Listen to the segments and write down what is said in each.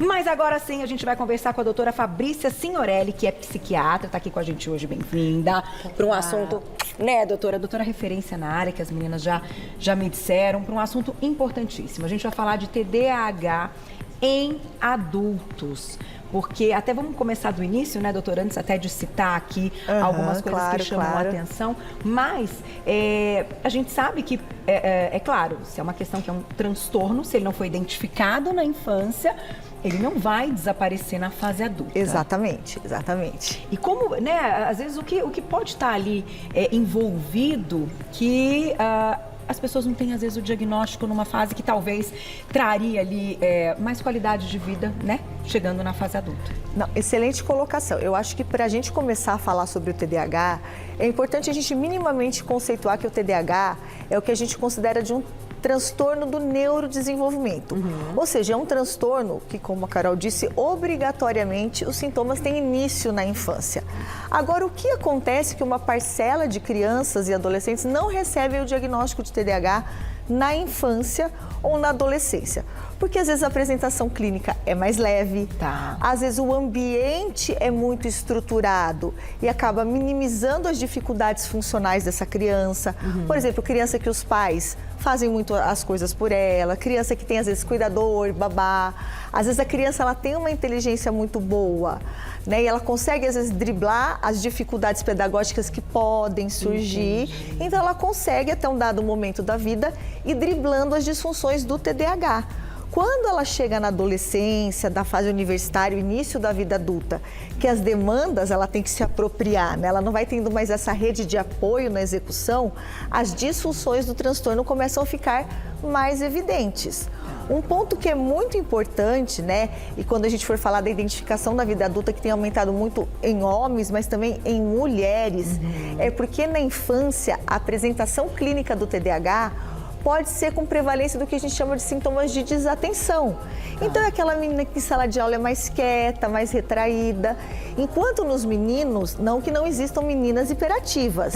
Mas agora sim, a gente vai conversar com a doutora Fabrícia Signorelli, que é psiquiatra, está aqui com a gente hoje, bem-vinda, para um assunto, né, doutora? Doutora referência na área, que as meninas já me disseram, para um assunto importantíssimo. A gente vai falar de TDAH em adultos. Porque até vamos começar do início, né, doutora? Antes até de citar aqui algumas coisas que chamam a atenção. Mas a gente sabe que, é claro, se é uma questão que é um transtorno, se ele não foi identificado na infância, ele não vai desaparecer na fase adulta. Exatamente, exatamente. E como, né, às vezes o que pode estar ali envolvido que... as pessoas não têm, às vezes, o diagnóstico numa fase que talvez traria ali mais qualidade de vida, né? Chegando na fase adulta. Não, excelente colocação. Eu acho que para a gente começar a falar sobre o TDAH, é importante a gente minimamente conceituar que o TDAH é o que a gente considera de um transtorno do neurodesenvolvimento. Ou seja, é um transtorno que, como a Carol disse, obrigatoriamente os sintomas têm início na infância. Agora, o que acontece é que uma parcela de crianças e adolescentes não recebem o diagnóstico de TDAH na infância ou na adolescência. Porque às vezes a apresentação clínica é mais leve, às vezes o ambiente é muito estruturado e acaba minimizando as dificuldades funcionais dessa criança. Por exemplo, criança que os pais fazem muito as coisas por ela, criança que tem às vezes cuidador, babá. Às vezes a criança ela tem uma inteligência muito boa, né? E ela consegue às vezes driblar as dificuldades pedagógicas que podem surgir. Então ela consegue até um dado momento da vida ir driblando as disfunções do TDAH. Quando ela chega na adolescência, da fase universitária, início da vida adulta, que as demandas ela tem que se apropriar, né? Ela não vai tendo mais essa rede de apoio na execução, as disfunções do transtorno começam a ficar mais evidentes. Um ponto que é muito importante, né, e quando a gente for falar da identificação da vida adulta, que tem aumentado muito em homens, mas também em mulheres, é porque na infância a apresentação clínica do TDAH pode ser com prevalência do que a gente chama de sintomas de desatenção. Então, é aquela menina que em sala de aula é mais quieta, mais retraída. Enquanto nos meninos, não que não existam meninas hiperativas,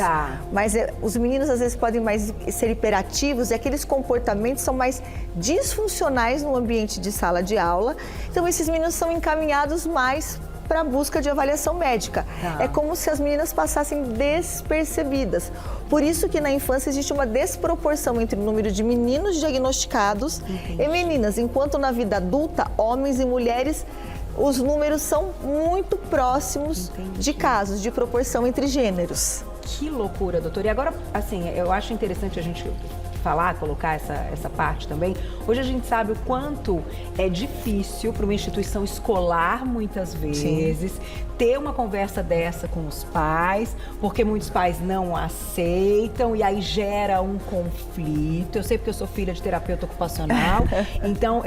mas os meninos às vezes podem mais ser hiperativos e aqueles comportamentos são mais disfuncionais no ambiente de sala de aula. Então, esses meninos são encaminhados mais para a busca de avaliação médica. É como se as meninas passassem despercebidas. Por isso que na infância existe uma desproporção entre o número de meninos diagnosticados e meninas, enquanto na vida adulta, homens e mulheres, os números são muito próximos de casos, de proporção entre gêneros. Que loucura, doutora. E agora, assim, eu acho interessante a gente falar, colocar essa parte também. Hoje a gente sabe o quanto é difícil para uma instituição escolar, muitas vezes, ter uma conversa dessa com os pais, porque muitos pais não aceitam e aí gera um conflito. Eu sei porque eu sou filha de terapeuta ocupacional, então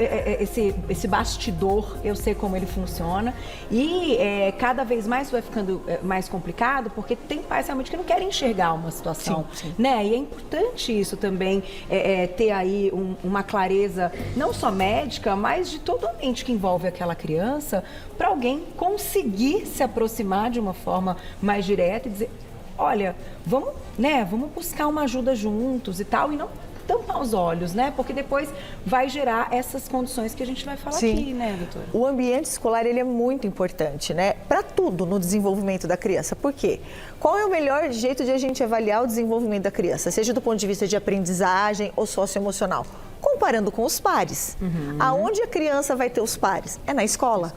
esse bastidor, eu sei como ele funciona e cada vez mais vai ficando mais complicado, porque tem pais realmente que não querem enxergar uma situação, né? E é importante isso também, ter aí uma clareza, não só médica, mas de todo o ambiente que envolve aquela criança, para alguém conseguir se aproximar de uma forma mais direta e dizer, olha, vamos buscar uma ajuda juntos e tal, e não tampar os olhos, né? Porque depois vai gerar essas condições que a gente vai falar aqui, né, doutora? O ambiente escolar, ele é muito importante, né? Para tudo no desenvolvimento da criança. Por quê? Qual é o melhor jeito de a gente avaliar o desenvolvimento da criança? Seja do ponto de vista de aprendizagem ou socioemocional? Comparando com os pares. Aonde a criança vai ter os pares? É na escola.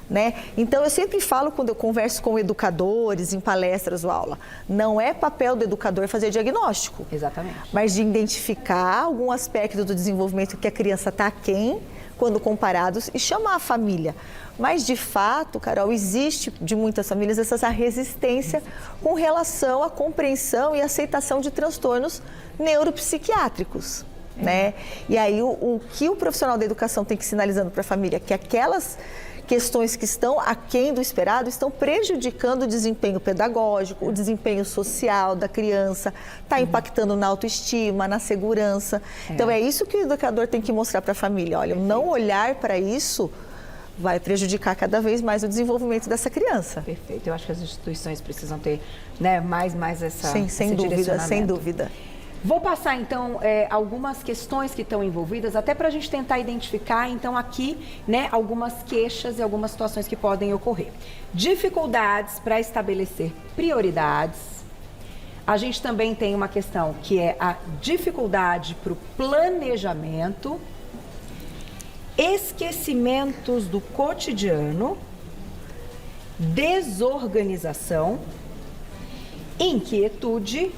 Né? Então, eu sempre falo quando eu converso com educadores, em palestras ou aula, não é papel do educador fazer diagnóstico. Exatamente. Mas de identificar algum aspecto do desenvolvimento que a criança está aquém, quando comparados, e chamar a família. Mas, de fato, Carol, existe de muitas famílias essa resistência com relação à compreensão e aceitação de transtornos neuropsiquiátricos. Né? E aí, o que o profissional da educação tem que ir sinalizando para a família? Que aquelas questões que estão aquém do esperado estão prejudicando o desempenho pedagógico, o desempenho social da criança, está impactando na autoestima, na segurança. Então, é isso que o educador tem que mostrar para a família. Olha, não olhar para isso vai prejudicar cada vez mais o desenvolvimento dessa criança. Perfeito. Eu acho que as instituições precisam ter, né, mais esse sem dúvida, sem dúvida. Vou passar, então, algumas questões que estão envolvidas, até para a gente tentar identificar, então, aqui, né, algumas queixas e algumas situações que podem ocorrer. Dificuldades para estabelecer prioridades. A gente também tem uma questão que é a dificuldade para o planejamento, esquecimentos do cotidiano, desorganização, inquietude,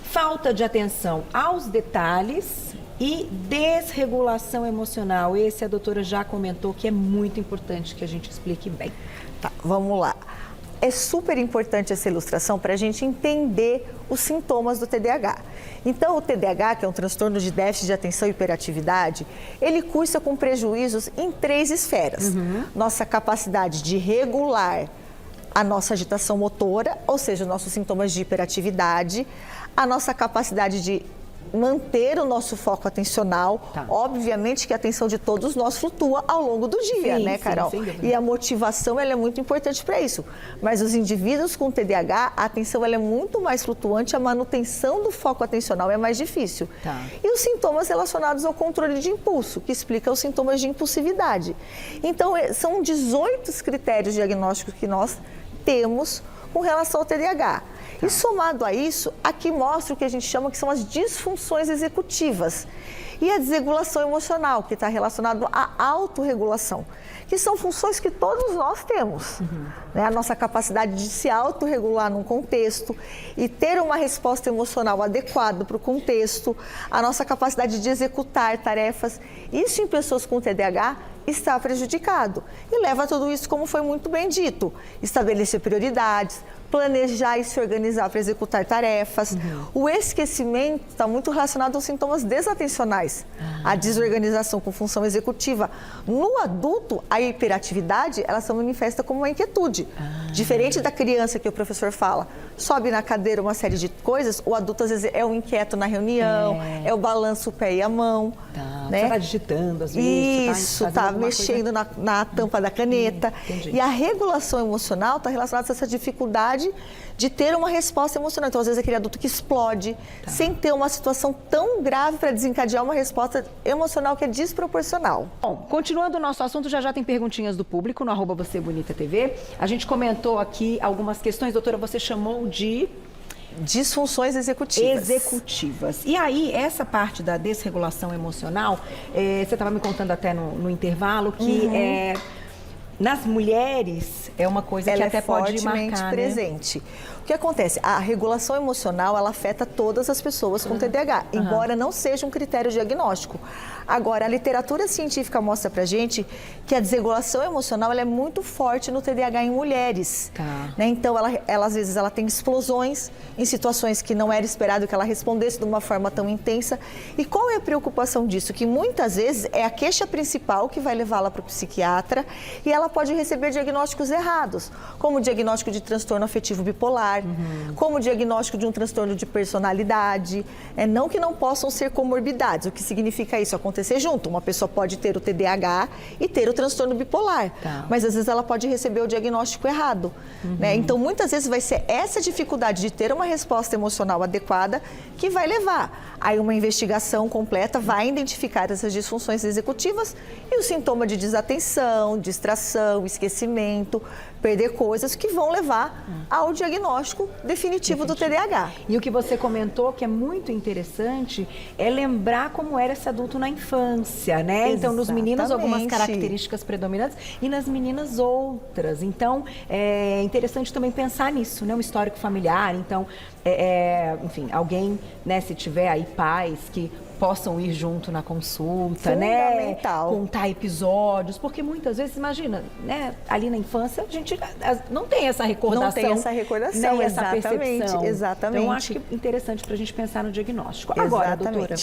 falta de atenção aos detalhes e desregulação emocional. Esse a doutora já comentou que é muito importante que a gente explique bem. Tá, vamos lá. É super importante essa ilustração para a gente entender os sintomas do TDAH. Então, o TDAH, que é um transtorno de déficit de atenção e hiperatividade, ele cursa com prejuízos em 3 esferas. Nossa capacidade de regular a nossa agitação motora, ou seja, os nossos sintomas de hiperatividade, a nossa capacidade de manter o nosso foco atencional. Tá. Obviamente que a atenção de todos nós flutua ao longo do dia, Sim, né, sim, Carol? sem dúvida. E a motivação ela é muito importante para isso. Mas os indivíduos com TDAH, a atenção ela é muito mais flutuante, a manutenção do foco atencional é mais difícil. Tá. E os sintomas relacionados ao controle de impulso, que explica os sintomas de impulsividade. Então, são 18 critérios diagnósticos que nós temos com relação ao TDAH. E somado a isso, aqui mostra o que a gente chama que são as disfunções executivas e a desregulação emocional, que está relacionado à autorregulação, que são funções que todos nós temos. Né? A nossa capacidade de se autorregular num contexto e ter uma resposta emocional adequada para o contexto, a nossa capacidade de executar tarefas. Isso em pessoas com TDAH está prejudicado. E leva a tudo isso, como foi muito bem dito, estabelecer prioridades, planejar e se organizar para executar tarefas. O esquecimento está muito relacionado aos sintomas desatencionais, a desorganização com função executiva. No adulto, a hiperatividade, ela se manifesta como uma inquietude. Diferente da criança que o professor fala, sobe na cadeira uma série de coisas, o adulto às vezes é o inquieto na reunião, é o balanço o pé e a mão. Tá, né? Você está digitando às vezes. Isso, está mexendo na tampa da caneta. Entendi. E a regulação emocional está relacionada a essa dificuldade de ter uma resposta emocional. Então, às vezes, aquele adulto que explode sem ter uma situação tão grave para desencadear uma resposta emocional que é desproporcional. Bom, continuando o nosso assunto, já tem perguntinhas do público no @VocêBonitaTV. A gente comentou aqui algumas questões, doutora, você chamou de disfunções executivas. E aí, essa parte da desregulação emocional, você estava me contando até no intervalo que nas mulheres é uma coisa que ela até é pode fortemente marcar, presente. Né? O que acontece? A regulação emocional, ela afeta todas as pessoas com TDAH, embora não seja um critério diagnóstico. Agora, a literatura científica mostra pra gente que a desregulação emocional ela é muito forte no TDAH em mulheres. Tá. Né? Então, ela às vezes ela tem explosões em situações que não era esperado que ela respondesse de uma forma tão intensa. E qual é a preocupação disso? Que muitas vezes é a queixa principal que vai levá-la para o psiquiatra e ela pode receber diagnósticos errados, como o diagnóstico de transtorno afetivo bipolar, como o diagnóstico de um transtorno de personalidade. Não que não possam ser comorbidades, o que significa isso? Acontecer junto. Uma pessoa pode ter o TDAH e ter o transtorno bipolar, mas às vezes ela pode receber o diagnóstico errado. Né? Então, muitas vezes vai ser essa dificuldade de ter uma resposta emocional adequada que vai levar. Aí uma investigação completa vai identificar essas disfunções executivas e o sintoma de desatenção, distração, esquecimento, perder coisas que vão levar ao diagnóstico definitivo do TDAH. E o que você comentou, que é muito interessante, é lembrar como era esse adulto na infância, né? Exatamente. Então, nos meninos, algumas características predominantes e nas meninas outras. Então, é interessante também pensar nisso, né? Um histórico familiar. Então, enfim, alguém, né, se tiver aí pais que possam ir junto na consulta, né? Contar episódios, porque muitas vezes, imagina, né? Ali na infância, a gente não tem essa recordação. Não tem essa recordação, nem essa percepção. Exatamente. Então, acho que é interessante para a gente pensar no diagnóstico. Agora, doutora,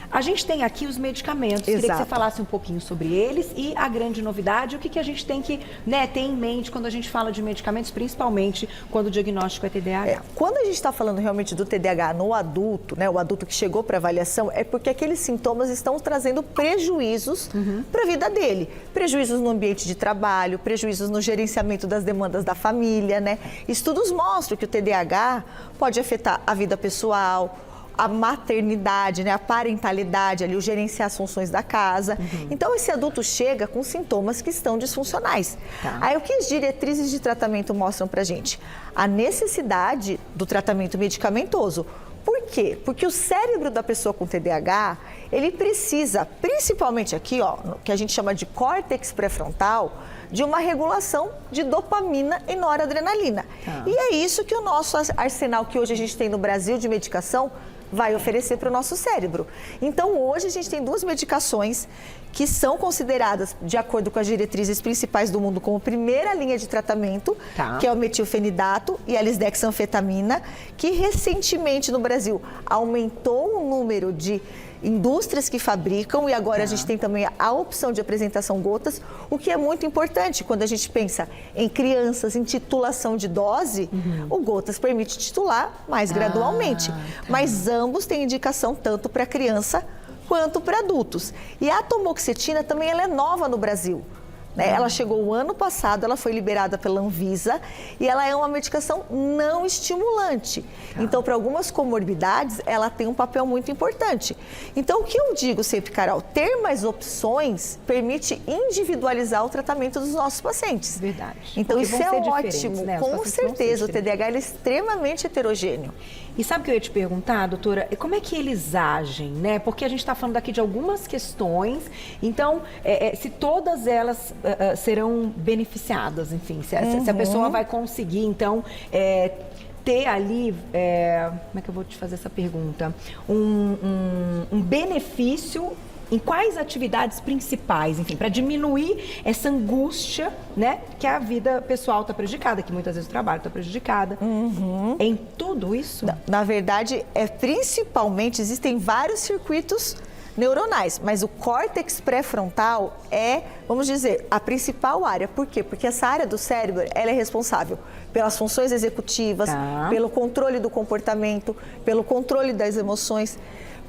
a gente tem aqui os medicamentos. Queria que você falasse um pouquinho sobre eles e a grande novidade, o que a gente tem que, né, ter em mente quando a gente fala de medicamentos, principalmente quando o diagnóstico é TDAH. Quando a gente está falando realmente do TDAH no adulto, né, o adulto que chegou para avaliação, é porque aqueles sintomas estão trazendo prejuízos para a vida dele. Prejuízos no ambiente de trabalho, prejuízos no gerenciamento das demandas da família, né? Estudos mostram que o TDAH pode afetar a vida pessoal, a maternidade, né, a parentalidade, ali, o gerenciar as funções da casa. Então, esse adulto chega com sintomas que estão disfuncionais. Aí, o que as diretrizes de tratamento mostram pra gente? A necessidade do tratamento medicamentoso. Por quê? Porque o cérebro da pessoa com TDAH, ele precisa, principalmente aqui, ó, que a gente chama de córtex pré-frontal, de uma regulação de dopamina e noradrenalina. E é isso que o nosso arsenal que hoje a gente tem no Brasil de medicação vai oferecer para o nosso cérebro. Então, hoje a gente tem 2 medicações que são consideradas, de acordo com as diretrizes principais do mundo, como primeira linha de tratamento, que é o metilfenidato e a lisdexanfetamina, que recentemente no Brasil aumentou o número de indústrias que fabricam e agora a gente tem também a opção de apresentação gotas, o que é muito importante quando a gente pensa em crianças, em titulação de dose, o gotas permite titular mais gradualmente, mas ambos têm indicação tanto para criança quanto para adultos. E a atomoxetina também ela é nova no Brasil. Ela chegou o ano passado, ela foi liberada pela Anvisa e ela é uma medicação não estimulante. Então, para algumas comorbidades, ela tem um papel muito importante. Então, o que eu digo sempre, Carol, ter mais opções permite individualizar o tratamento dos nossos pacientes. Verdade. Então, porque isso é ótimo, né? com certeza. O TDAH ele é extremamente heterogêneo. E sabe o que eu ia te perguntar, doutora? Como é que eles agem, né? Porque a gente está falando aqui de algumas questões, então, se todas elas serão beneficiadas, enfim, se a pessoa vai conseguir, então, ter ali, como é que eu vou te fazer essa pergunta? Um benefício em quais atividades principais, enfim, para diminuir essa angústia, né, que a vida pessoal está prejudicada, que muitas vezes o trabalho está prejudicado. Em tudo isso? Na verdade, principalmente, existem vários circuitos neuronais, mas o córtex pré-frontal é, vamos dizer, a principal área. Por quê? Porque essa área do cérebro, ela é responsável pelas funções executivas, pelo controle do comportamento, pelo controle das emoções,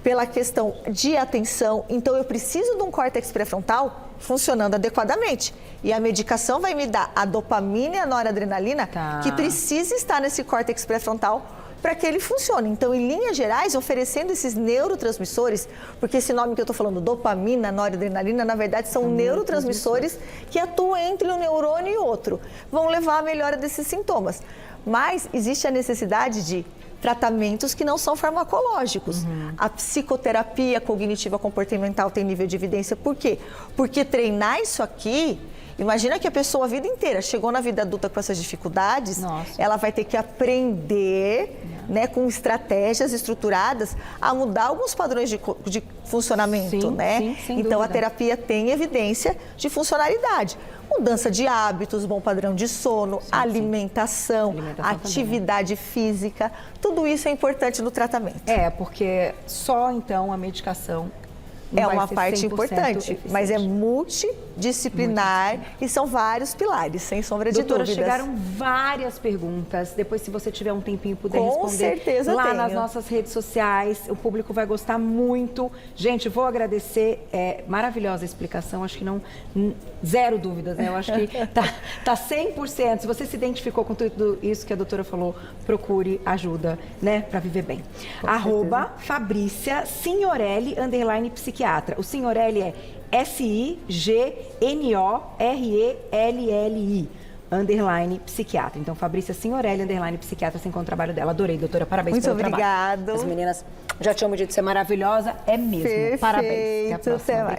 pela questão de atenção. Então, eu preciso de um córtex pré-frontal funcionando adequadamente. E a medicação vai me dar a dopamina e a noradrenalina que precisa estar nesse córtex pré-frontal para que ele funcione. Então, em linhas gerais, oferecendo esses neurotransmissores, porque esse nome que eu estou falando, dopamina, noradrenalina, na verdade são neurotransmissores que atuam entre um neurônio e outro, vão levar à melhora desses sintomas. Mas existe a necessidade de tratamentos que não são farmacológicos. A psicoterapia cognitiva comportamental tem nível de evidência. Por quê? Porque treinar isso aqui, imagina que a pessoa a vida inteira chegou na vida adulta com essas dificuldades, ela vai ter que aprender, né, com estratégias estruturadas a mudar alguns padrões de funcionamento, né? Então, a terapia tem evidência de funcionalidade. Mudança de hábitos, bom padrão de sono, alimentação, atividade física, tudo isso é importante no tratamento. Porque só então a medicação é uma parte importante, eficiente. Mas é multidisciplinar e são vários pilares, sem sombra de dúvidas. Chegaram várias perguntas. Depois, se você tiver um tempinho e puder responder, com certeza lá tenho. Nas nossas redes sociais, o público vai gostar muito. Gente, vou agradecer, maravilhosa a explicação, acho que não, zero dúvidas, né? Eu acho que tá 100%. Se você se identificou com tudo isso que a doutora falou, procure ajuda, né, para viver bem. @Fabrícia Signorelli _psiquiatra. O Signorelli é SIGNORELLI _psiquiatra. Então, Fabrícia Signorelli _psiquiatra, você encontra o trabalho dela. Adorei, doutora. Parabéns pelo trabalho. Muito obrigada. As meninas já tinham me dito que você é maravilhosa. É mesmo. Perfeito. Parabéns. Até a próxima. Até mais.